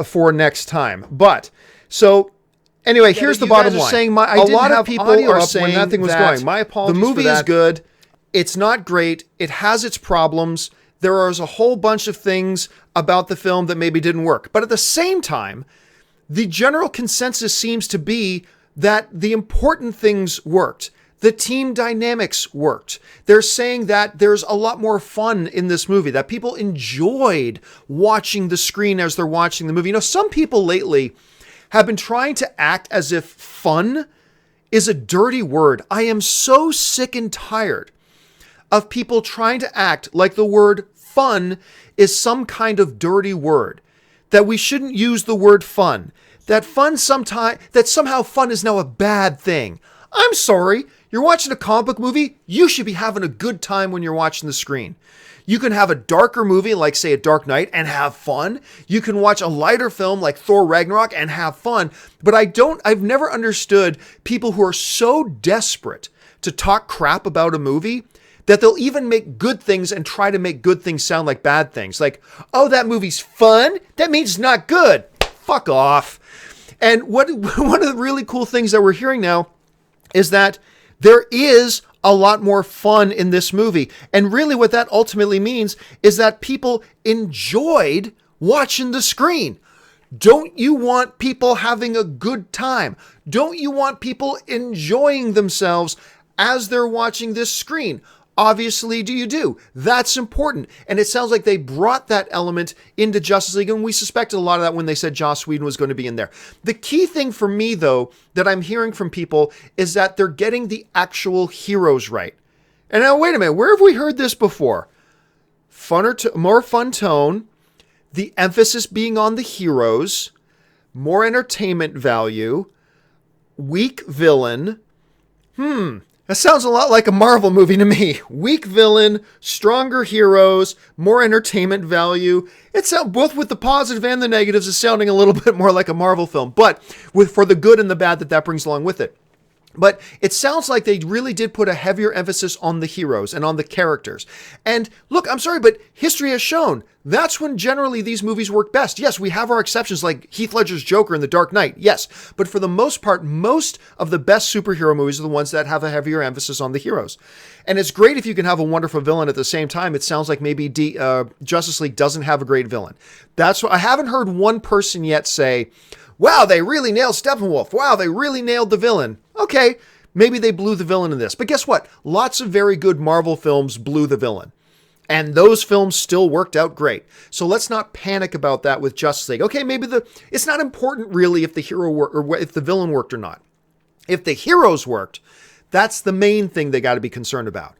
for next time. But so anyway, here's the bottom line. Saying a lot of people are saying when that thing was going. My apologies. The movie is good. It's not great. It has its problems. There is a whole bunch of things about the film that maybe didn't work. But at the same time, the general consensus seems to be that the important things worked. The team dynamics worked. They're saying that there's a lot more fun in this movie, that people enjoyed watching the screen as they're watching the movie. You know, some people lately have been trying to act as if fun is a dirty word. I am so sick and tired of people trying to act like the word fun is some kind of dirty word, that we shouldn't use the word fun, that somehow fun is now a bad thing. I'm sorry. You're watching a comic book movie. You should be having a good time when you're watching the screen. You can have a darker movie like, say, A Dark Knight and have fun. You can watch a lighter film like Thor Ragnarok and have fun. But I've never understood people who are so desperate to talk crap about a movie that they'll even make good things and try to make good things sound like bad things. Like, oh, that movie's fun? That means it's not good. Fuck off. And one of the really cool things that we're hearing now is that there is a lot more fun in this movie. And really what that ultimately means is that people enjoyed watching the screen. Don't you want people having a good time? Don't you want people enjoying themselves as they're watching this screen? Obviously, you do. That's important. And it sounds like they brought that element into Justice League, and we suspected a lot of that when they said Joss Whedon was going to be in there. The key thing for me, though, that I'm hearing from people is that they're getting the actual heroes right. And now, wait a minute, where have we heard this before? More fun tone, the emphasis being on the heroes, more entertainment value, weak villain. That sounds a lot like a Marvel movie to me. Weak villain, stronger heroes, more entertainment value. It's both with the positive and the negatives is sounding a little bit more like a Marvel film, but for the good and the bad that brings along with it. But it sounds like they really did put a heavier emphasis on the heroes and on the characters. And look, I'm sorry, but history has shown that's when generally these movies work best. Yes, we have our exceptions like Heath Ledger's Joker in The Dark Knight. Yes, but for the most part, most of the best superhero movies are the ones that have a heavier emphasis on the heroes. And it's great if you can have a wonderful villain at the same time. It sounds like maybe Justice League doesn't have a great villain. That's what I haven't heard one person yet say, wow, they really nailed Steppenwolf. Wow, they really nailed the villain. Okay, maybe they blew the villain in this. But guess what? Lots of very good Marvel films blew the villain. And those films still worked out great. So let's not panic about that with Justice League. Okay, maybe it's not important really if the hero worked or if the villain worked or not. If the heroes worked, that's the main thing they got to be concerned about.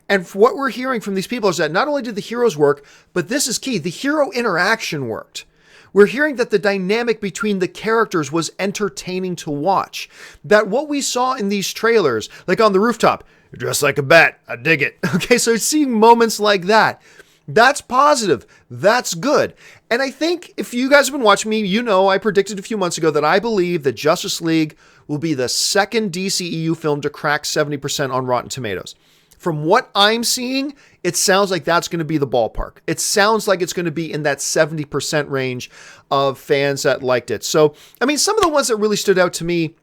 And what we're hearing from these people is that not only did the heroes work, but this is key, the hero interaction worked. We're hearing that the dynamic between the characters was entertaining to watch. That what we saw in these trailers, like on the rooftop, you're dressed like a bat, I dig it. Okay, so seeing moments like that, that's positive. That's good. And I think if you guys have been watching me, you know I predicted a few months ago that I believe that Justice League will be the second DCEU film to crack 70% on Rotten Tomatoes. From what I'm seeing, it sounds like that's going to be the ballpark. It sounds like it's going to be in that 70% range of fans that liked it. So, I mean, some of the ones that really stood out to me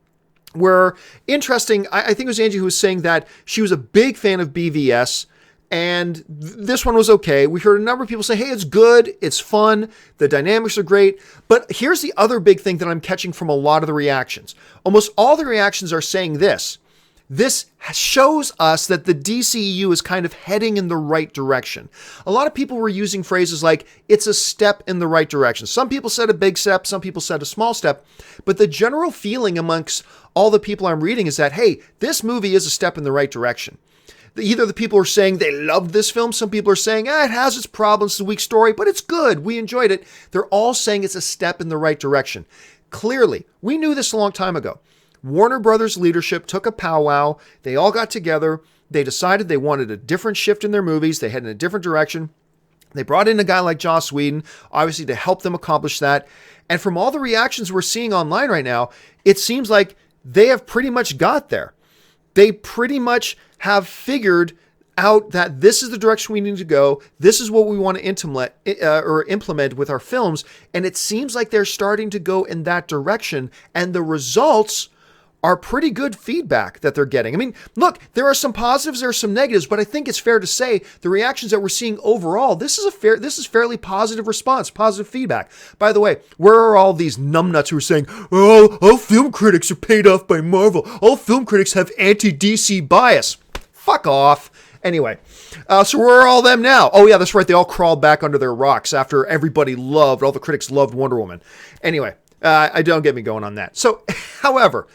were interesting. I think it was Angie who was saying that she was a big fan of BVS, and this one was okay. We heard a number of people say, hey, it's good, it's fun, the dynamics are great. But here's the other big thing that I'm catching from a lot of the reactions. Almost all the reactions are saying this. This shows us that the DCEU is kind of heading in the right direction. A lot of people were using phrases like, it's a step in the right direction. Some people said a big step, some people said a small step, but the general feeling amongst all the people I'm reading is that, hey, this movie is a step in the right direction. Either the people are saying they loved this film, some people are saying, it has its problems, it's a weak story, but it's good, we enjoyed it. They're all saying it's a step in the right direction. Clearly, we knew this a long time ago. Warner Brothers leadership took a powwow. They all got together. They decided they wanted a different shift in their movies. They headed in a different direction. They brought in a guy like Joss Whedon, obviously to help them accomplish that. And from all the reactions we're seeing online right now, it seems like they have pretty much got there. They pretty much have figured out that this is the direction we need to go. This is what we want to implement with our films. And it seems like they're starting to go in that direction. And the results are pretty good feedback that they're getting. I mean, look, there are some positives, there are some negatives, but I think it's fair to say the reactions that we're seeing overall, this is fairly positive response, positive feedback. By the way, where are all these numbnuts who are saying, oh, all film critics are paid off by Marvel. All film critics have anti-DC bias. Fuck off. Anyway, so where are all them now? Oh yeah, that's right. They all crawled back under their rocks after all the critics loved Wonder Woman. Anyway, I don't get me going on that. So, however,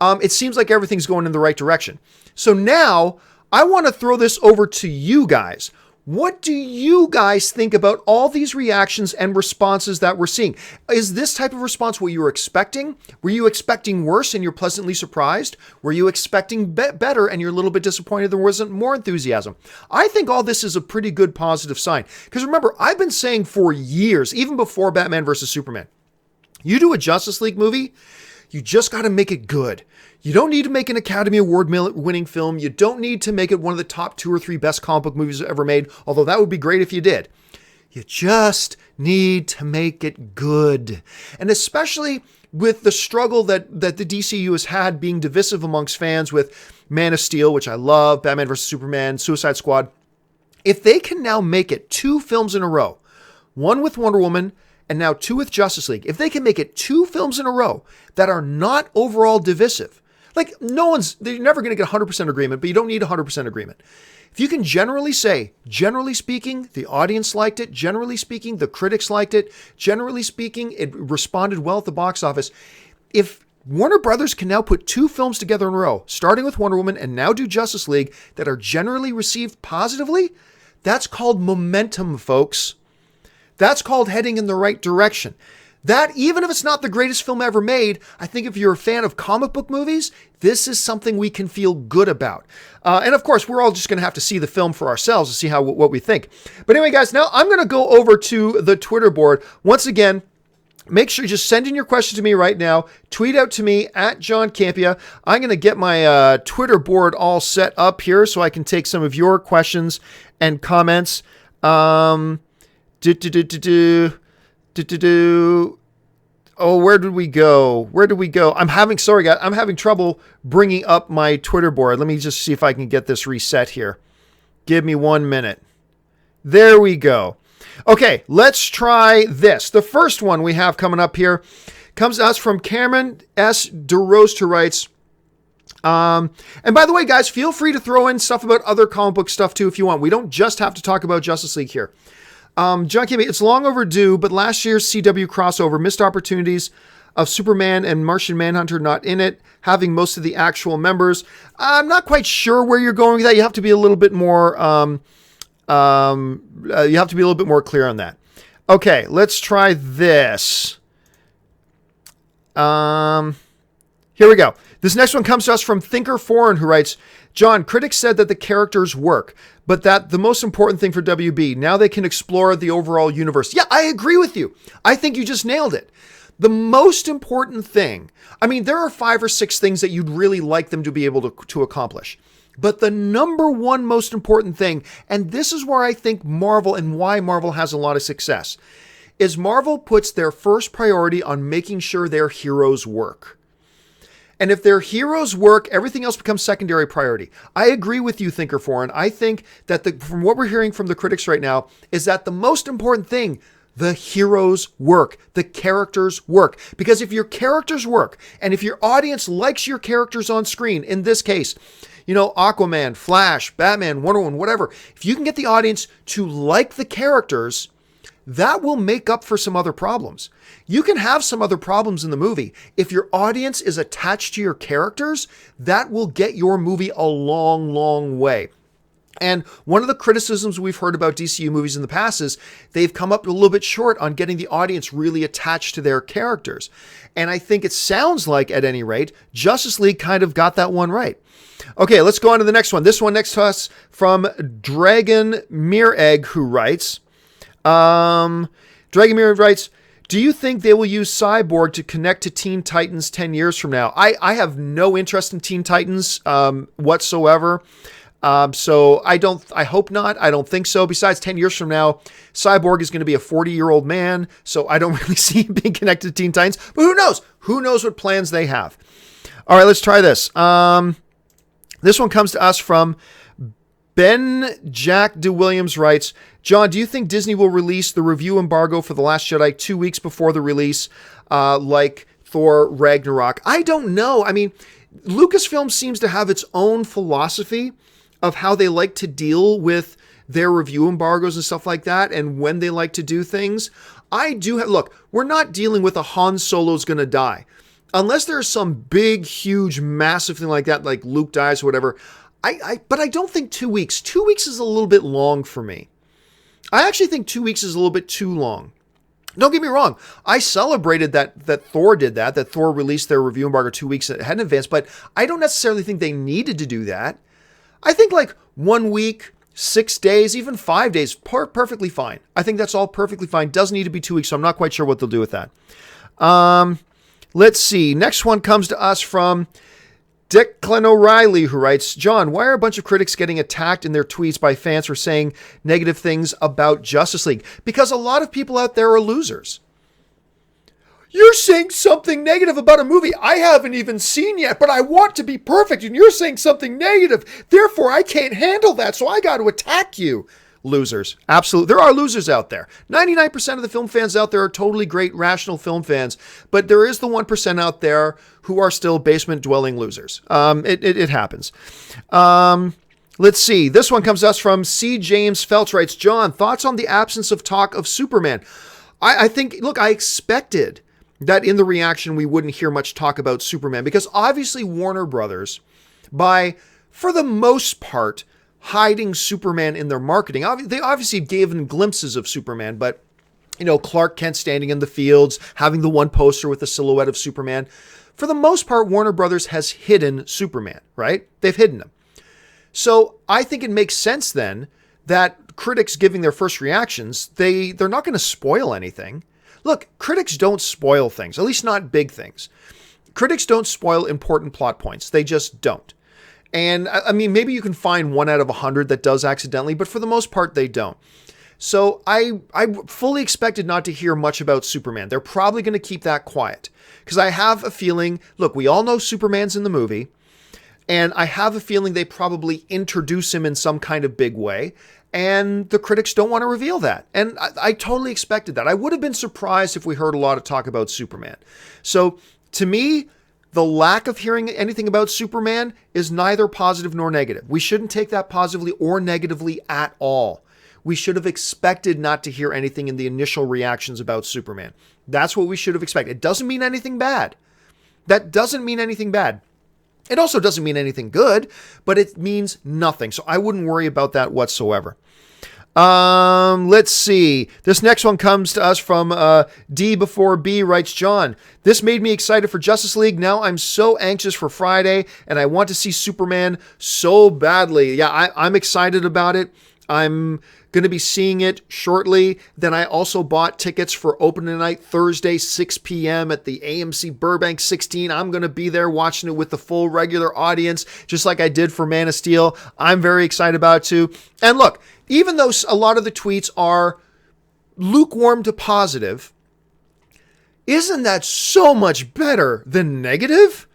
it seems like everything's going in the right direction. So now I want to throw this over to you guys. What do you guys think about all these reactions and responses that we're seeing? Is this type of response what you were expecting? Were you expecting worse and you're pleasantly surprised? Were you expecting better and you're a little bit disappointed there wasn't more enthusiasm? I think all this is a pretty good positive sign. Because remember, I've been saying for years, even before Batman vs. Superman, you do a Justice League movie, you just got to make it good. You don't need to make an Academy Award winning film. You don't need to make it one of the top 2 or 3 best comic book movies ever made, although that would be great if you did. You just need to make it good. And especially with the struggle that the DCEU has had being divisive amongst fans with Man of Steel, which I love, Batman vs. Superman, Suicide Squad. If they can now make it 2 films in a row, one with Wonder Woman and now 2 with Justice League, if they can make it 2 films in a row that are not overall divisive, like they're never going to get 100% agreement, but you don't need 100% agreement. If you can generally say, generally speaking, the audience liked it, generally speaking, the critics liked it, generally speaking, it responded well at the box office. If Warner Brothers can now put 2 films together in a row, starting with Wonder Woman and now do Justice League, that are generally received positively, that's called momentum, folks. That's called heading in the right direction. That, even if it's not the greatest film ever made, I think if you're a fan of comic book movies, this is something we can feel good about. And of course, we're all just going to have to see the film for ourselves to see what we think. But anyway, guys, now I'm going to go over to the Twitter board. Once again, make sure you just send in your question to me right now. Tweet out to me at John Campea. I'm going to get my Twitter board all set up here so I can take some of your questions and comments. Oh, where did we go? I'm having trouble bringing up my Twitter board. Let me just see if I can get this reset here. Give me 1 minute. There we go. Okay, let's try this. The first one we have coming up here comes to us from Cameron S. DeRose, who writes, and by the way, guys, feel free to throw in stuff about other comic book stuff too if you want. We don't just have to talk about Justice League here. John Campea, it's long overdue, but last year's CW crossover missed opportunities of Superman and Martian Manhunter not in it, having most of the actual members. I'm not quite sure where you're going with that. You have to be a little bit more, clear on that. Okay, let's try this. Here we go. This next one comes to us from Thinker Foreign, who writes, John, critics said that the characters work, but that the most important thing for WB, now they can explore the overall universe. Yeah, I agree with you. I think you just nailed it. The most important thing, I mean, there are 5 or 6 things that you'd really like them to be able to accomplish. But the number one most important thing, and this is where I think Marvel and why Marvel has a lot of success, is Marvel puts their first priority on making sure their heroes work. And if their heroes work, everything else becomes secondary priority. I agree with you, Thinker Foreign. I think that from what we're hearing from the critics right now is that the most important thing, the heroes work, the characters work. Because if your characters work, and if your audience likes your characters on screen, in this case, Aquaman, Flash, Batman, Wonder Woman, whatever, if you can get the audience to like the characters, that will make up for some other problems. You can have some other problems in the movie. If your audience is attached to your characters, that will get your movie a long, long way. And one of the criticisms we've heard about DCU movies in the past is they've come up a little bit short on getting the audience really attached to their characters. And I think it sounds like, at any rate, Justice League kind of got that one right. Okay, let's go on to the next one. This one next to us from Dragon Mearegg, who writes, Dragomir writes, do you think they will use Cyborg to connect to Teen Titans 10 years from now? I have no interest in Teen Titans whatsoever. So I hope not. I don't think so. Besides, 10 years from now, Cyborg is going to be a 40-year-old man. So I don't really see him being connected to Teen Titans. But who knows? Who knows what plans they have? All right, let's try this. This one comes to us from Ben Jack DeWilliams writes, John, do you think Disney will release the review embargo for The Last Jedi 2 weeks before the release, like Thor Ragnarok? I don't know. I mean, Lucasfilm seems to have its own philosophy of how they like to deal with their review embargoes and stuff like that, and when they like to do things. Look, we're not dealing with a Han Solo's gonna die. Unless there's some big, huge, massive thing like that, like Luke dies or whatever. But I don't think 2 weeks. 2 weeks is a little bit long for me. I actually think 2 weeks is a little bit too long. Don't get me wrong. I celebrated that Thor did that Thor released their review embargo 2 weeks ahead in advance, but I don't necessarily think they needed to do that. I think like 1 week, 6 days, even 5 days, perfectly fine. I think that's all perfectly fine. Doesn't need to be 2 weeks, so I'm not quite sure what they'll do with that. Let's see. Next one comes to us from Declan O'Reilly, who writes, John, why are a bunch of critics getting attacked in their tweets by fans for saying negative things about Justice League? Because a lot of people out there are losers. You're saying something negative about a movie I haven't even seen yet, but I want to be perfect, and you're saying something negative. Therefore, I can't handle that, so I got to attack you. Losers. Absolutely. There are losers out there. 99% of the film fans out there are totally great, rational film fans, but there is the 1% out there who are still basement-dwelling losers. It happens. Let's see. This one comes to us from C. James Felch writes, John, thoughts on the absence of talk of Superman? I think, look, I expected that in the reaction we wouldn't hear much talk about Superman because obviously Warner Brothers, for the most part, hiding Superman in their marketing. They obviously gave him glimpses of Superman, but, Clark Kent standing in the fields, having the one poster with the silhouette of Superman. For the most part, Warner Brothers has hidden Superman, right? They've hidden him. So I think it makes sense then that critics giving their first reactions, they're not going to spoil anything. Look, critics don't spoil things, at least not big things. Critics don't spoil important plot points. They just don't. And I mean, maybe you can find 1 out of 100 that does accidentally, but for the most part, they don't. So I fully expected not to hear much about Superman. They're probably going to keep that quiet because I have a feeling, look, we all know Superman's in the movie, and I have a feeling they probably introduce him in some kind of big way, and the critics don't want to reveal that. And I totally expected that. I would have been surprised if we heard a lot of talk about Superman. So to me, the lack of hearing anything about Superman is neither positive nor negative. We shouldn't take that positively or negatively at all. We should have expected not to hear anything in the initial reactions about Superman. That's what we should have expected. It doesn't mean anything bad. That doesn't mean anything bad. It also doesn't mean anything good, but it means nothing. So I wouldn't worry about that whatsoever. Let's see. This next one comes to us from D before B writes, John, this made me excited for Justice League. Now I'm so anxious for Friday and I want to see Superman so badly. Yeah, I'm excited about it. I'm going to be seeing it shortly. Then I also bought tickets for opening night Thursday, 6 p.m. at the AMC Burbank 16. I'm going to be there watching it with the full regular audience, just like I did for Man of Steel. I'm very excited about it too. And look, even though a lot of the tweets are lukewarm to positive, isn't that so much better than negative?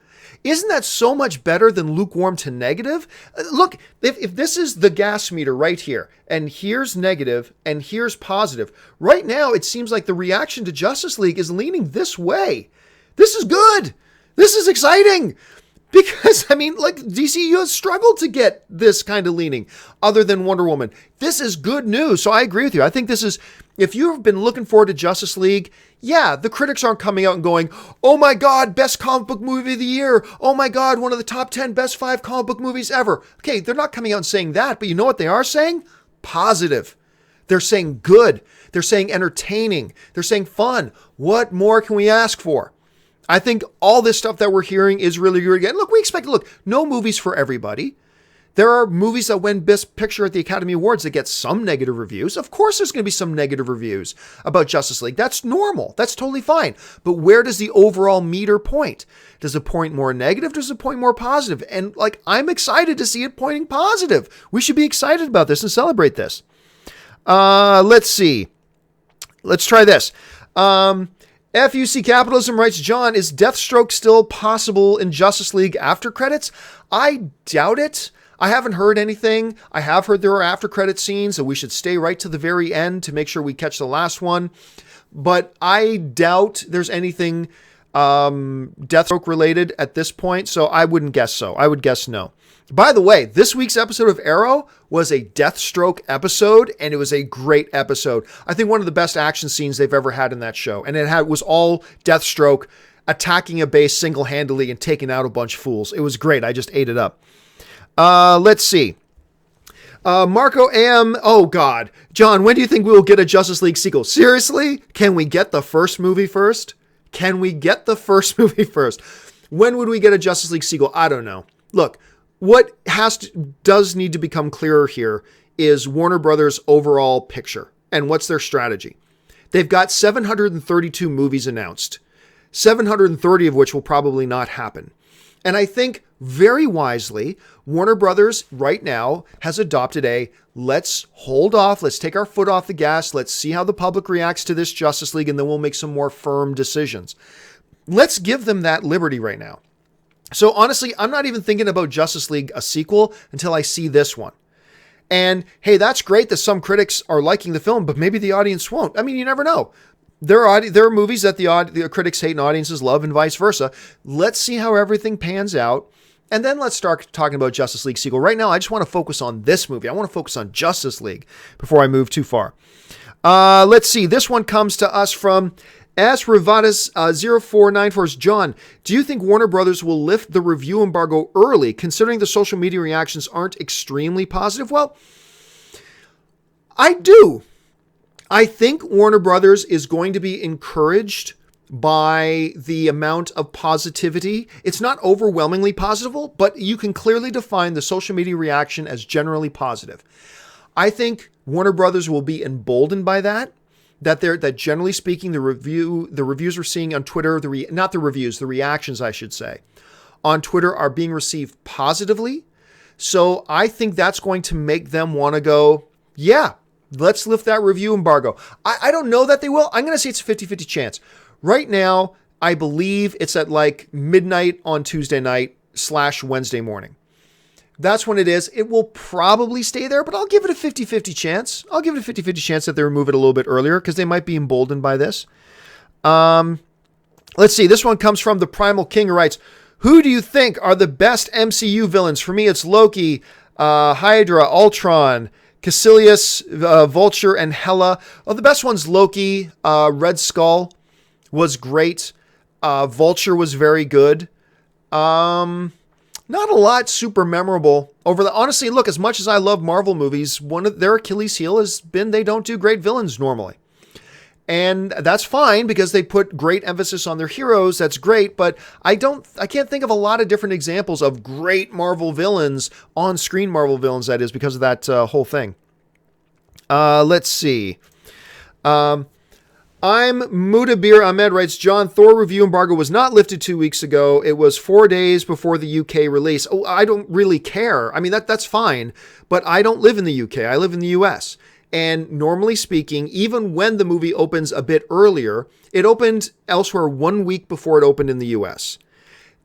Isn't that so much better than lukewarm to negative? Look, if this is the gas meter right here, and here's negative, and here's positive, right now it seems like the reaction to Justice League is leaning this way. This is good. This is exciting. Because, I mean, like, DCEU has struggled to get this kind of leaning other than Wonder Woman. This is good news. So I agree with you. I think this is, if you've been looking forward to Justice League, yeah, the critics aren't coming out and going, oh my God, best comic book movie of the year. Oh my God, one of the top 10 best 5 comic book movies ever. Okay, they're not coming out and saying that, but you know what they are saying? Positive. They're saying good. They're saying entertaining. They're saying fun. What more can we ask for? I think all this stuff that we're hearing is really good. Again, look, we expect, no movie's for everybody. There are movies that win Best Picture at the Academy Awards that get some negative reviews. Of course, there's going to be some negative reviews about Justice League. That's normal. That's totally fine. But where does the overall meter point? Does it point more negative? Does it point more positive? And like, I'm excited to see it pointing positive. We should be excited about this and celebrate this. Let's see. Let's try this. FUC Capitalism writes, John, is Deathstroke still possible in Justice League after credits? I doubt it. I haven't heard anything. I have heard there are after credit scenes, so we should stay right to the very end to make sure we catch the last one. But I doubt there's anything Deathstroke related at this point, so I wouldn't guess so. I would guess no. By the way, this week's episode of Arrow was a Deathstroke episode, and it was a great episode. I think one of the best action scenes they've ever had in that show, and it was all Deathstroke attacking a base single-handedly and taking out a bunch of fools. It was great. I just ate it up. Let's see. Marco AM. Oh, God. John, when do you think we will get a Justice League sequel? Seriously? Can we get the first movie first? Can we get the first movie first? When would we get a Justice League sequel? I don't know. Look, what does need to become clearer here is Warner Brothers' overall picture and what's their strategy. They've got 732 movies announced, 730 of which will probably not happen. And I think very wisely, Warner Brothers right now has adopted let's hold off, let's take our foot off the gas, let's see how the public reacts to this Justice League, and then we'll make some more firm decisions. Let's give them that liberty right now. So honestly, I'm not even thinking about Justice League, a sequel, until I see this one. And hey, that's great that some critics are liking the film, but maybe the audience won't. I mean, you never know. There are movies that the critics hate and audiences love, and vice versa. Let's see how everything pans out, and then let's start talking about Justice League sequel. Right now, I just want to focus on this movie. I want to focus on Justice League before I move too far. Let's see. This one comes to us from S. Rivadas 0494. John, do you think Warner Brothers will lift the review embargo early, considering the social media reactions aren't extremely positive? Well, I do. I think Warner Brothers is going to be encouraged by the amount of positivity. It's not overwhelmingly positive, but you can clearly define the social media reaction as generally positive. I think Warner Brothers will be emboldened by that generally speaking, the reviews we're seeing on Twitter, the reactions, I should say, on Twitter are being received positively. So I think that's going to make them want to go, yeah, let's lift that review embargo. I don't know that they will. I'm going to say it's a 50-50 chance. Right now, I believe it's at like midnight on Tuesday night / Wednesday morning. That's when it is. It will probably stay there, but I'll give it a 50-50 chance. I'll give it a 50-50 chance that they remove it a little bit earlier because they might be emboldened by this. Let's see. This one comes from the Primal King, who writes, who do you think are the best MCU villains? For me, it's Loki, Hydra, Ultron, Caecilius, Vulture, and Hela. Well, the best one's Loki. Red Skull was great. Vulture was very good. Not a lot super memorable. Honestly, look, as much as I love Marvel movies, one of their Achilles heel has been they don't do great villains normally. And that's fine because they put great emphasis on their heroes. That's great, but I can't think of a lot of different examples of great Marvel villains, on-screen Marvel villains, that is, because of that whole thing. Let's see. I'm Mudabir Ahmed writes, John, Thor review embargo was not lifted 2 weeks ago. It was 4 days before the UK release. Oh, I don't really care. I mean, that's fine, but I don't live in the UK. I live in the US. And normally speaking, even when the movie opens a bit earlier, it opened elsewhere 1 week before it opened in the US.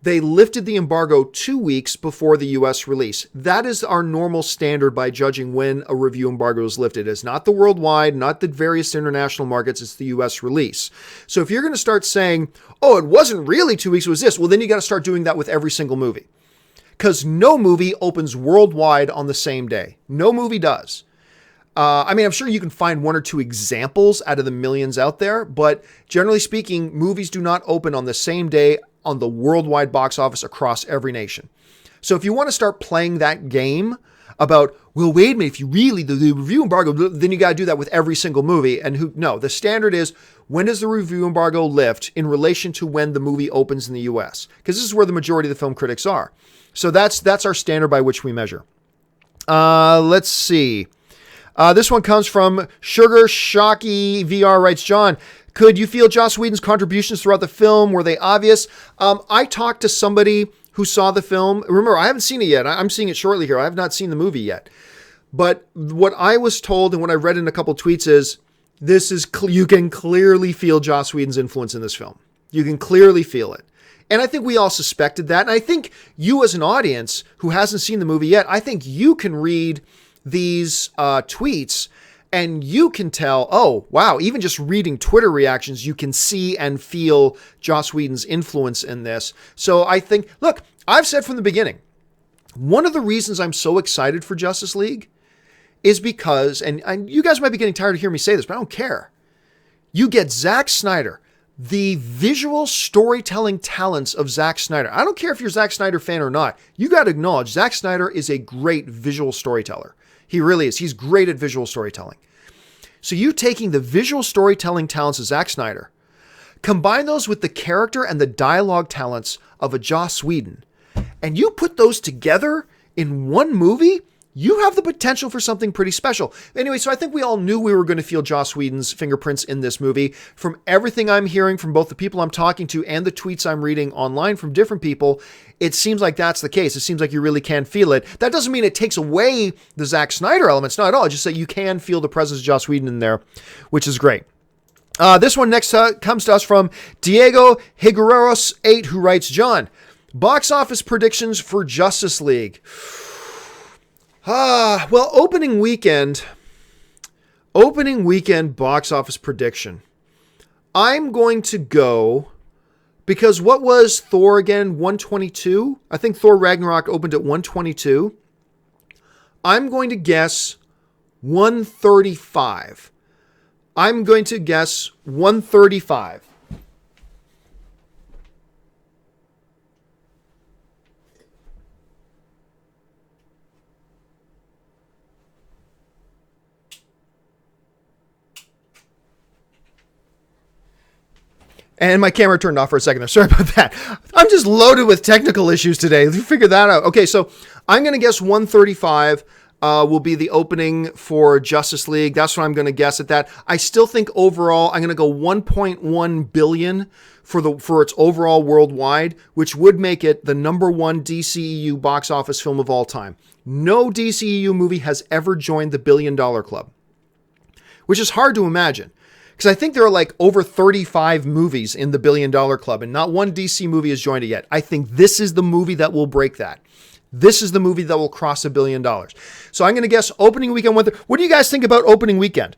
They lifted the embargo 2 weeks before the US release. That is our normal standard by judging when a review embargo is lifted. It's not the worldwide, not the various international markets, it's the US release. So if you're going to start saying, oh, it wasn't really 2 weeks, it was this, well, then you got to start doing that with every single movie. Because no movie opens worldwide on the same day. No movie does. I'm sure you can find one or two examples out of the millions out there, but generally speaking, movies do not open on the same day on the worldwide box office across every nation. So if you want to start playing that game about, well, wait a minute, if you really, the review embargo, then you got to do that with every single movie. And no, the standard is, when does the review embargo lift in relation to when the movie opens in the US? Because this is where the majority of the film critics are. So that's our standard by which we measure. Let's see. This one comes from Sugar Shocky VR, writes, John, could you feel Joss Whedon's contributions throughout the film? Were they obvious? I talked to somebody who saw the film. Remember, I haven't seen it yet. I'm seeing it shortly here. I have not seen the movie yet. But what I was told and what I read in a couple tweets is, you can clearly feel Joss Whedon's influence in this film. You can clearly feel it. And I think we all suspected that. And I think you as an audience who hasn't seen the movie yet, I think you can read these tweets and you can tell, oh, wow, even just reading Twitter reactions, you can see and feel Joss Whedon's influence in this. So I think, look, I've said from the beginning, one of the reasons I'm so excited for Justice League is because, and you guys might be getting tired of hearing me say this, but I don't care. You get Zack Snyder, the visual storytelling talents of Zack Snyder. I don't care if you're a Zack Snyder fan or not. You got to acknowledge Zack Snyder is a great visual storyteller. He really is. He's great at visual storytelling. So you taking the visual storytelling talents of Zack Snyder, combine those with the character and the dialogue talents of a Joss Whedon, and you put those together in one movie, you have the potential for something pretty special. Anyway, so I think we all knew we were going to feel Joss Whedon's fingerprints in this movie. From everything I'm hearing from both the people I'm talking to and the tweets I'm reading online from different people, it seems like that's the case. It seems like you really can feel it. That doesn't mean it takes away the Zack Snyder elements. Not at all. Just that you can feel the presence of Joss Whedon in there, which is great. This one next comes to us from Diego Higueros 8, who writes, John, box office predictions for Justice League. Well, opening weekend box office prediction. I'm going to go, because what was Thor again? 122? I think Thor Ragnarok opened at 122. I'm going to guess 135. I'm going to guess 135. And my camera turned off for a second there. Sorry about that. I'm just loaded with technical issues today. Figure that out. Okay, so I'm going to guess 135 will be the opening for Justice League. That's what I'm going to guess at that. I still think overall I'm going to go 1.1 billion for its overall worldwide, which would make it the number one DCEU box office film of all time. No DCEU movie has ever joined the $1 billion club, which is hard to imagine. Because I think there are like over 35 movies in the $1 billion club, and not one DC movie has joined it yet. I think this is the movie that will break that. This is the movie that will cross $1 billion. So I'm going to guess opening weekend. What do you guys think about opening weekend?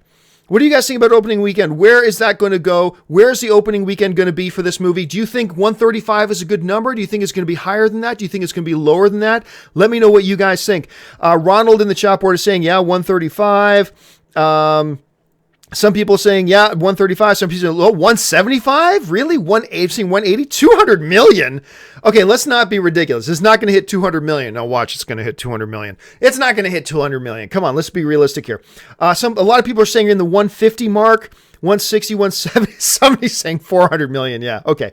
What do you guys think about opening weekend? Where is that going to go? Where's the opening weekend going to be for this movie? Do you think 135 is a good number? Do you think it's going to be higher than that? Do you think it's going to be lower than that? Let me know what you guys think. Ronald in the chat board is saying, yeah, 135. Some people are saying, yeah, 135. Some people are saying, 175? Really? 180, 200 million? Okay, let's not be ridiculous. It's not going to hit 200 million. Now watch, it's going to hit 200 million. It's not going to hit 200 million. Come on, let's be realistic here. A lot of people are saying in the 150 mark, 160, 170. Somebody's saying 400 million. Yeah, okay.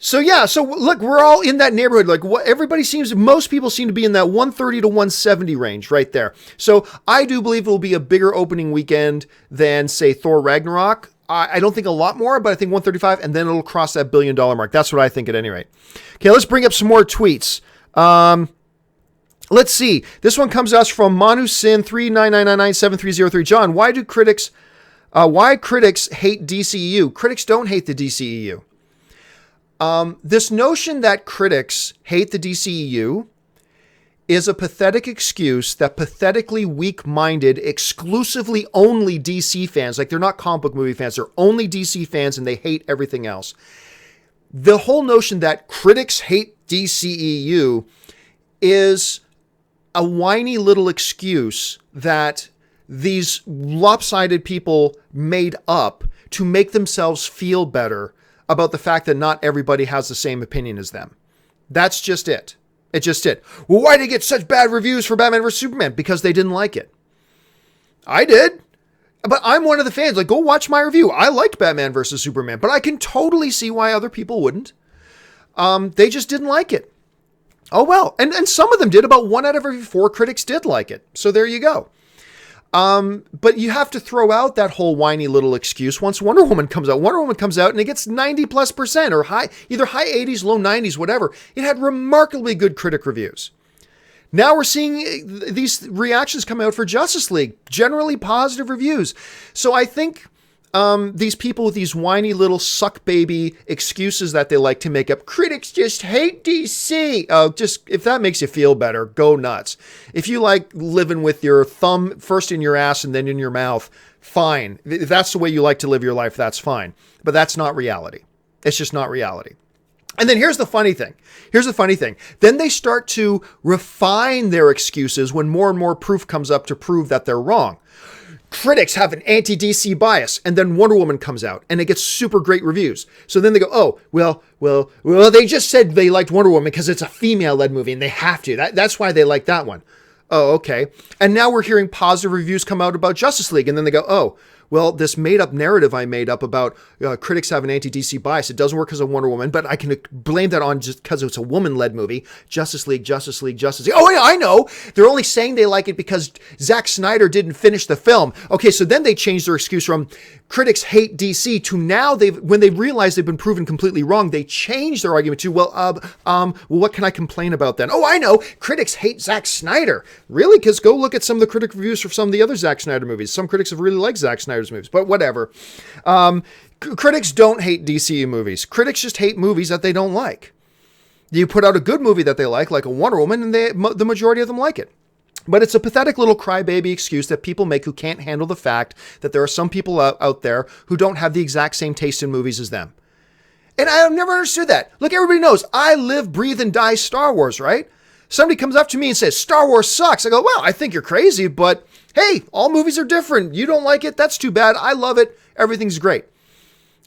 So look, we're all in that neighborhood. Like most people seem to be in that 130 to 170 range right there. So I do believe it will be a bigger opening weekend than, say, Thor Ragnarok. I don't think a lot more, but I think 135, and then it'll cross that $1 billion mark. That's what I think at any rate. Okay, let's bring up some more tweets. Let's see. This one comes to us from Manu Sin 399997303. John, why critics hate DCEU? Critics don't hate the DCEU. This notion that critics hate the DCEU is a pathetic excuse that pathetically weak-minded, exclusively only DC fans, like they're not comic book movie fans, they're only DC fans and they hate everything else. The whole notion that critics hate DCEU is a whiny little excuse that these lopsided people made up to make themselves feel better about the fact that not everybody has the same opinion as them. That's just it. It's just it. Well, why did it get such bad reviews for Batman vs. Superman? Because they didn't like it. I did. But I'm one of the fans. Like, go watch my review. I liked Batman vs. Superman, but I can totally see why other people wouldn't. They just didn't like it. Oh, well, and some of them did. About 1 out of every 4 critics did like it. So there you go. But you have to throw out that whole whiny little excuse once Wonder Woman comes out. Wonder Woman comes out and it gets 90+% or either high 80s, low 90s, whatever. It had remarkably good critic reviews. Now we're seeing these reactions come out for Justice League, generally positive reviews. So I think these people with these whiny little suck baby excuses that they like to make up, critics just hate DC. Just if that makes you feel better, go nuts. If you like living with your thumb first in your ass and then in your mouth, fine. If that's the way you like to live your life, that's fine. But that's not reality. It's just not reality. And then here's the funny thing. Then they start to refine their excuses when more and more proof comes up to prove that they're wrong. Critics have an anti-DC bias, and then Wonder Woman comes out and it gets super great reviews. So then they go, oh, well, they just said they liked Wonder Woman because it's a female-led movie and they have to. That's why they like that one. Oh, okay. And now we're hearing positive reviews come out about Justice League, and then they go, oh, well, this made-up narrative I made up about critics have an anti-DC bias. It doesn't work because of Wonder Woman, but I can blame that on just because it's a woman-led movie. Justice League. Oh, yeah, I know. They're only saying they like it because Zack Snyder didn't finish the film. Okay, so then they changed their excuse from critics hate DC to now when they realize they've been proven completely wrong, they changed their argument to, well, what can I complain about then? Oh, I know. Critics hate Zack Snyder. Really? Because go look at some of the critic reviews for some of the other Zack Snyder movies. Some critics have really liked Zack Snyder's movies, but whatever. Critics don't hate DCEU movies. Critics just hate movies that they don't like. You put out a good movie that they like a Wonder Woman, and the majority of them like it. But it's a pathetic little crybaby excuse that people make who can't handle the fact that there are some people out there who don't have the exact same taste in movies as them. And I've never understood that. Look, everybody knows I live, breathe, and die Star Wars, right? Somebody comes up to me and says, Star Wars sucks. I go, well, I think you're crazy, but hey, all movies are different. You don't like it? That's too bad. I love it. Everything's great.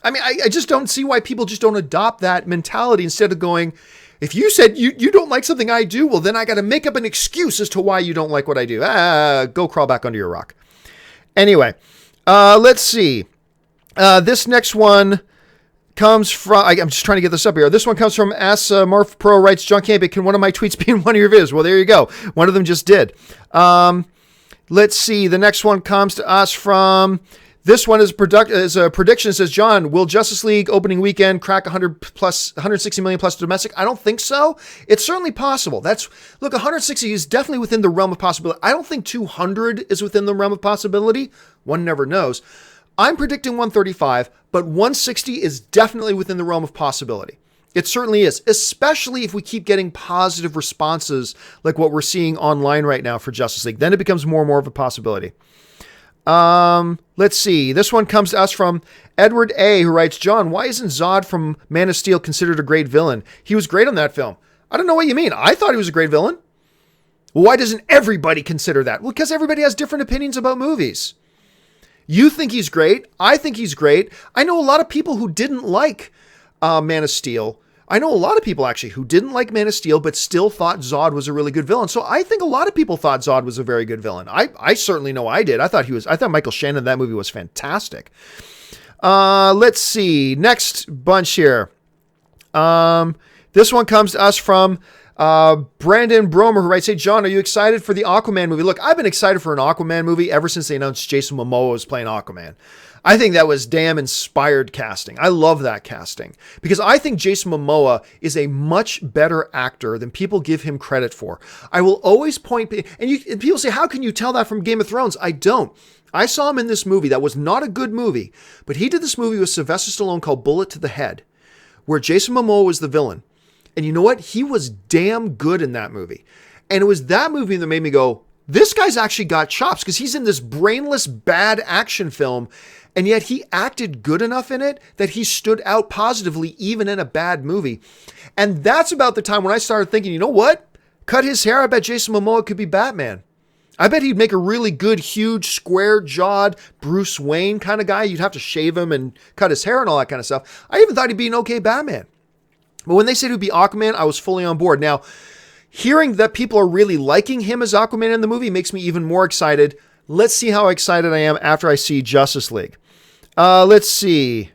I mean, I just don't see why people just don't adopt that mentality instead of going, if you said you don't like something I do, well, then I got to make up an excuse as to why you don't like what I do. Go crawl back under your rock. Anyway, let's see. This next one comes from, I'm just trying to get this up here. This one comes from Morph Pro writes, John Campea, can one of my tweets be in one of your videos? Well, there you go. One of them just did. Let's see. The next one comes to us from, this one is a prediction. It says, John, will Justice League opening weekend crack 160 million plus domestic? I don't think so. It's certainly possible. Look, 160 is definitely within the realm of possibility. I don't think 200 is within the realm of possibility. One never knows. I'm predicting 135, but 160 is definitely within the realm of possibility. It certainly is, especially if we keep getting positive responses like what we're seeing online right now for Justice League. Then it becomes more and more of a possibility. Let's see. This one comes to us from Edward A, who writes, John, why isn't Zod from Man of Steel considered a great villain? He was great on that film. I don't know what you mean. I thought he was a great villain. Well, why doesn't everybody consider that? Well, because everybody has different opinions about movies. You think he's great. I think he's great. I know a lot of people who didn't like Man of Steel. I know a lot of people actually who didn't like Man of Steel, but still thought Zod was a really good villain. So I think a lot of people thought Zod was a very good villain. I certainly know I did. I thought Michael Shannon in that movie was fantastic. Let's see. Next bunch here. This one comes to us from Brandon Bromer, who writes, hey, John, are you excited for the Aquaman movie? Look, I've been excited for an Aquaman movie ever since they announced Jason Momoa was playing Aquaman. I think that was damn inspired casting. I love that casting because I think Jason Momoa is a much better actor than people give him credit for. I will always point, and people say, how can you tell that from Game of Thrones? I don't. I saw him in this movie that was not a good movie, but he did this movie with Sylvester Stallone called Bullet to the Head, where Jason Momoa was the villain. And you know what? He was damn good in that movie. And it was that movie that made me go, this guy's actually got chops because he's in this brainless, bad action film. And yet he acted good enough in it that he stood out positively, even in a bad movie. And that's about the time when I started thinking, you know what? Cut his hair. I bet Jason Momoa could be Batman. I bet he'd make a really good, huge, square-jawed Bruce Wayne kind of guy. You'd have to shave him and cut his hair and all that kind of stuff. I even thought he'd be an okay Batman. But when they said he'd be Aquaman, I was fully on board. Now, hearing that people are really liking him as Aquaman in the movie makes me even more excited. Let's see how excited I am after I see Justice League. Let's see.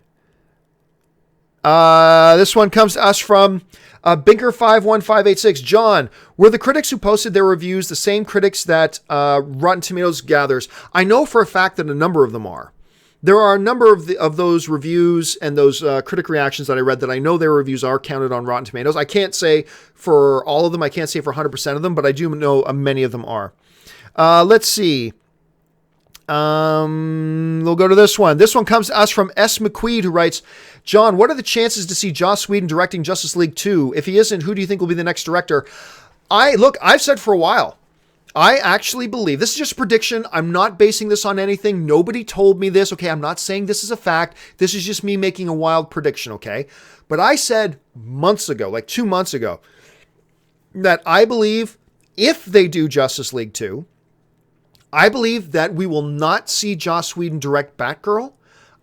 This one comes to us from Binker51586. John, were the critics who posted their reviews the same critics that Rotten Tomatoes gathers? I know for a fact that a number of them are. There are a number of those reviews and those critic reactions that I read that I know their reviews are counted on Rotten Tomatoes. I can't say for all of them. I can't say for 100% of them, but I do know many of them are. Let's see. We'll go to this one. This one comes to us from S. McQueed, who writes, John, what are the chances to see Joss Whedon directing Justice League 2? If he isn't, who do you think will be the next director? I've said for a while, I actually believe, this is just a prediction. I'm not basing this on anything. Nobody told me this. Okay, I'm not saying this is a fact. This is just me making a wild prediction, okay? But I said months ago, like 2 months ago, that I believe if they do Justice League 2, I believe that we will not see Joss Whedon direct Batgirl.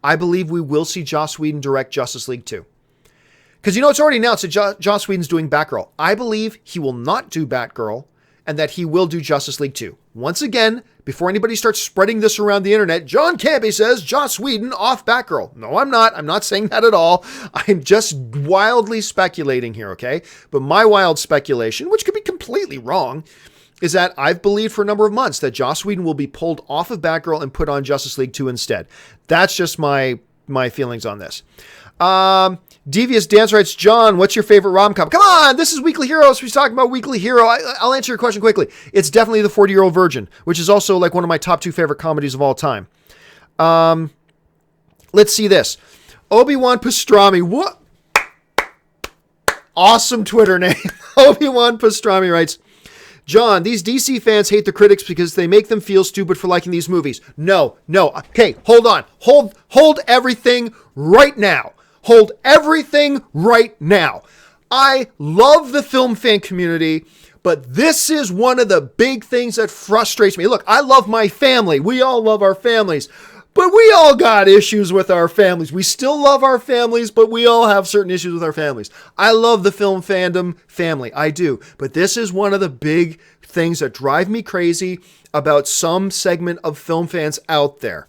I believe we will see Joss Whedon direct Justice League 2. Because it's already announced that Joss Whedon's doing Batgirl. I believe he will not do Batgirl and that he will do Justice League 2. Once again, before anybody starts spreading this around the internet, John Campea says Joss Whedon off Batgirl. No, I'm not. I'm not saying that at all. I'm just wildly speculating here, okay? But my wild speculation, which could be completely wrong, is that I've believed for a number of months that Joss Whedon will be pulled off of Batgirl and put on Justice League 2 instead. That's just my feelings on this. Devious Dance writes, John, what's your favorite rom-com? Come on, this is Weekly Heroes. We're talking about Weekly Hero. I'll answer your question quickly. It's definitely The 40-Year-Old Virgin, which is also like one of my top 2 favorite comedies of all time. Let's see this. Obi-Wan Pastrami. What? Awesome Twitter name. Obi-Wan Pastrami writes, John, these DC fans hate the critics because they make them feel stupid for liking these movies. No. Okay, hold on. Hold everything right now. Hold everything right now. I love the film fan community, but this is one of the big things that frustrates me. Look, I love my family. We all love our families, but we all got issues with our families. We still love our families, but we all have certain issues with our families. I love the film fandom family. I do. But this is one of the big things that drive me crazy about some segment of film fans out there.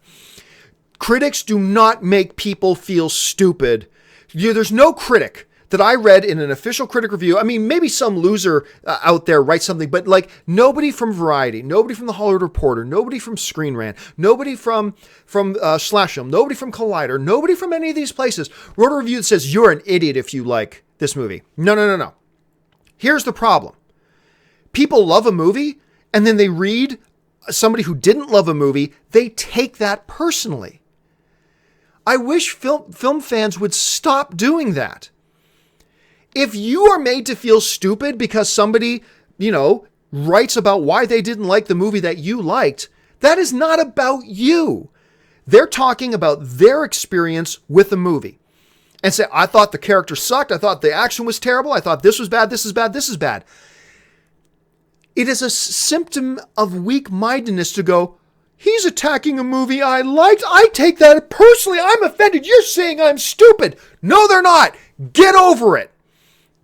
Critics do not make people feel stupid. There's no critic that I read in an official critic review. I mean, maybe some loser out there writes something, but like nobody from Variety, nobody from the Hollywood Reporter, nobody from Screen Rant, nobody from Slash Film, nobody from Collider, nobody from any of these places wrote a review that says you're an idiot if you like this movie. No. Here's the problem. People love a movie and then they read somebody who didn't love a movie. They take that personally. I wish film fans would stop doing that. If you are made to feel stupid because somebody, writes about why they didn't like the movie that you liked, that is not about you. They're talking about their experience with the movie. And say, I thought the character sucked. I thought the action was terrible. I thought this was bad, this is bad, this is bad. It is a symptom of weak-mindedness to go, he's attacking a movie I liked. I take that personally. I'm offended. You're saying I'm stupid. No, they're not. Get over it.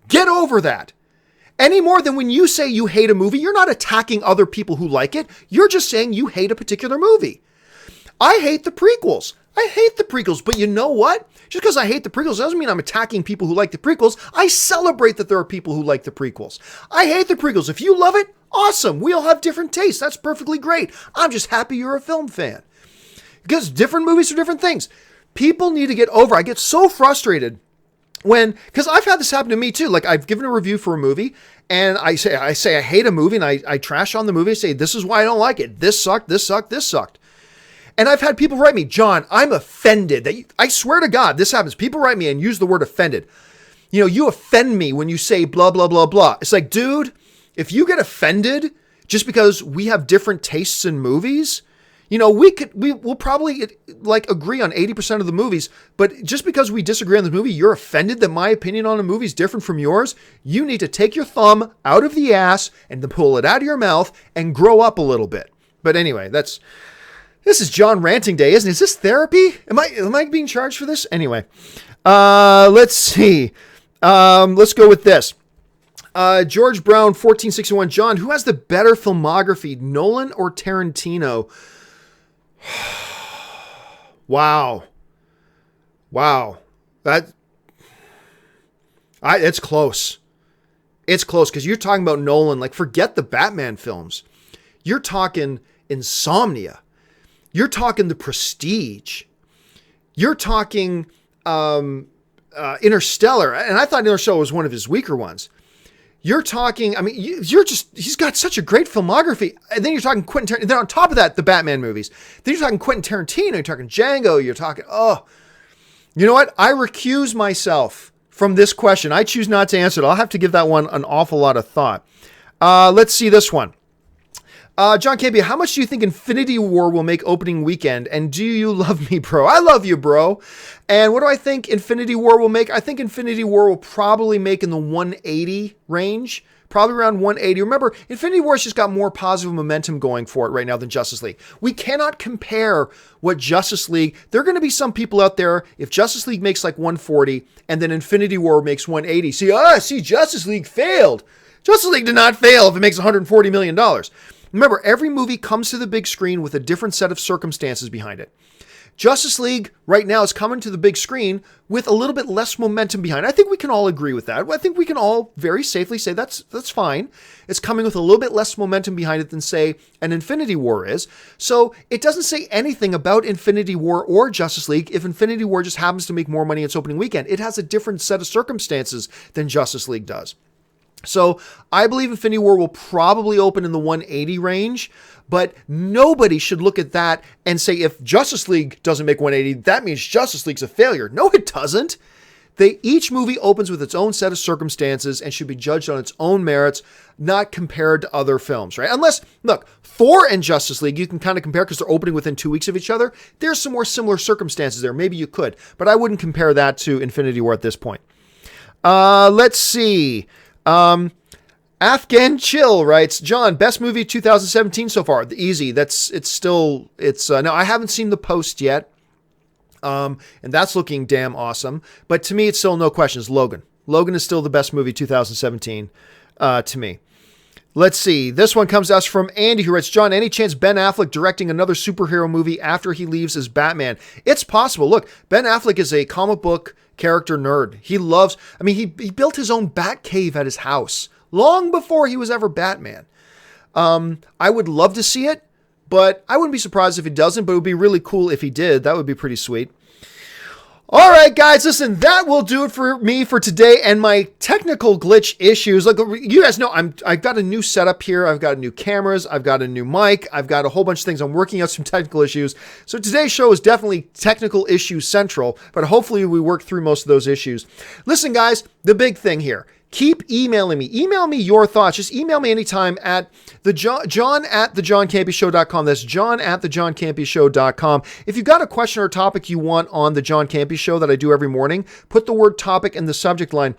Get over that. Any more than when you say you hate a movie, you're not attacking other people who like it. You're just saying you hate a particular movie. I hate the prequels. But you know what? Just because I hate the prequels doesn't mean I'm attacking people who like the prequels. I celebrate that there are people who like the prequels. I hate the prequels. If you love it, awesome. We all have different tastes. That's perfectly great. I'm just happy you're a film fan. Because different movies are different things. People need to get over. I get so frustrated because I've had this happen to me too. Like I've given a review for a movie and I say I hate a movie and I trash on the movie. I say, this is why I don't like it. This sucked. And I've had people write me, John, I'm offended. I swear to God, this happens. People write me and use the word offended. You offend me when you say blah, blah, blah, blah. It's like, dude, if you get offended just because we have different tastes in movies, we'll probably agree on 80% of the movies, but just because we disagree on the movie, you're offended that my opinion on a movie is different from yours. You need to take your thumb out of the ass and then pull it out of your mouth and grow up a little bit. But anyway, this is John ranting day, isn't it? Is this therapy? Am I being charged for this? Anyway, let's see. Let's go with this. George Brown, 1461. John, who has the better filmography, Nolan or Tarantino? Wow. It's close. It's close because you're talking about Nolan. Like, forget the Batman films. You're talking Insomnia. You're talking The Prestige. You're talking Interstellar. And I thought Interstellar was one of his weaker ones. You're talking, I mean, he's got such a great filmography. And then you're talking Quentin Tarantino. And then on top of that, the Batman movies. Then you're talking Quentin Tarantino. You're talking Django. You're talking, you know what? I recuse myself from this question. I choose not to answer it. I'll have to give that one an awful lot of thought. Let's see this one. John Campea, how much do you think Infinity War will make opening weekend? And do you love me, bro? I love you, bro. And what do I think Infinity War will make? I think Infinity War will probably make in the 180 range. Probably around 180. Remember, Infinity War's just got more positive momentum going for it right now than Justice League. We cannot compare what Justice League... There are going to be some people out there, if Justice League makes like 140 and then Infinity War makes 180, see, Justice League failed. Justice League did not fail if it makes $140 million. Remember, every movie comes to the big screen with a different set of circumstances behind it. Justice League right now is coming to the big screen with a little bit less momentum behind it. I think we can all agree with that. I think we can all very safely say that's fine. It's coming with a little bit less momentum behind it than, say, an Infinity War is. So it doesn't say anything about Infinity War or Justice League if Infinity War just happens to make more money its opening weekend. It has a different set of circumstances than Justice League does. So I believe Infinity War will probably open in the 180 range, but nobody should look at that and say if Justice League doesn't make 180, that means Justice League's a failure. No, it doesn't. Each movie opens with its own set of circumstances and should be judged on its own merits, not compared to other films, right? Unless, look, Thor and Justice League, you can kind of compare because they're opening within 2 weeks of each other. There's some more similar circumstances there. Maybe you could, but I wouldn't compare that to Infinity War at this point. Let's see. Afghan Chill writes, John, best movie 2017 so far. Easy. No, I haven't seen The Post yet. And that's looking damn awesome. But to me, it's still no questions. Logan. Logan is still the best movie 2017, to me. Let's see. This one comes to us from Andy, who writes, John, any chance Ben Affleck directing another superhero movie after he leaves as Batman? It's possible. Look, Ben Affleck is a comic book character nerd. He built his own Batcave at his house long before he was ever Batman. I would love to see it, but I wouldn't be surprised if he doesn't, but it would be really cool if he did. That would be pretty sweet. All right, guys, listen, that will do it for me for today and my technical glitch issues. Look, you guys know I've got a new setup here. I've got new cameras. I've got a new mic. I've got a whole bunch of things. I'm working out some technical issues. So today's show is definitely technical issue central, but hopefully we work through most of those issues. Listen, guys, the big thing here. Keep emailing me. Email me your thoughts. Just email me anytime at john@thejohncampeashow.com. That's john@thejohncampeashow.com. If you've got a question or topic you want on The John Campea Show that I do every morning, put the word topic in the subject line.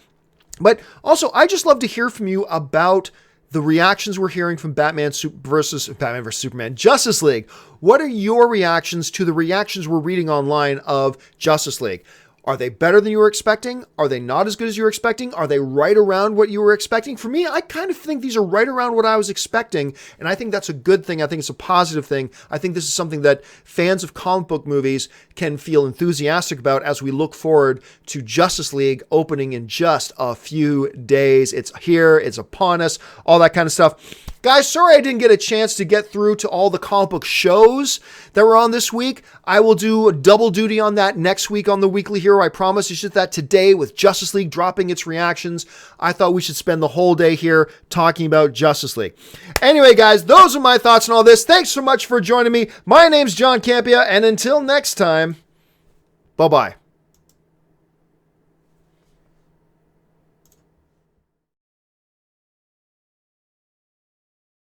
But also, I just love to hear from you about the reactions we're hearing from Batman versus Superman, Justice League. What are your reactions to the reactions we're reading online of Justice League? Are they better than you were expecting? Are they not as good as you were expecting? Are they right around what you were expecting? For me, I kind of think these are right around what I was expecting, and I think that's a good thing. I think it's a positive thing. I think this is something that fans of comic book movies can feel enthusiastic about as we look forward to Justice League opening in just a few days. It's here, it's upon us, all that kind of stuff. Guys, sorry I didn't get a chance to get through to all the comic book shows that were on this week. I will do a double duty on that next week on the Weekly Hero. I promise. It's just that today, with Justice League dropping its reactions, I thought we should spend the whole day here talking about Justice League. Anyway, guys, those are my thoughts on all this. Thanks so much for joining me. My name's John Campea, and until next time, bye-bye.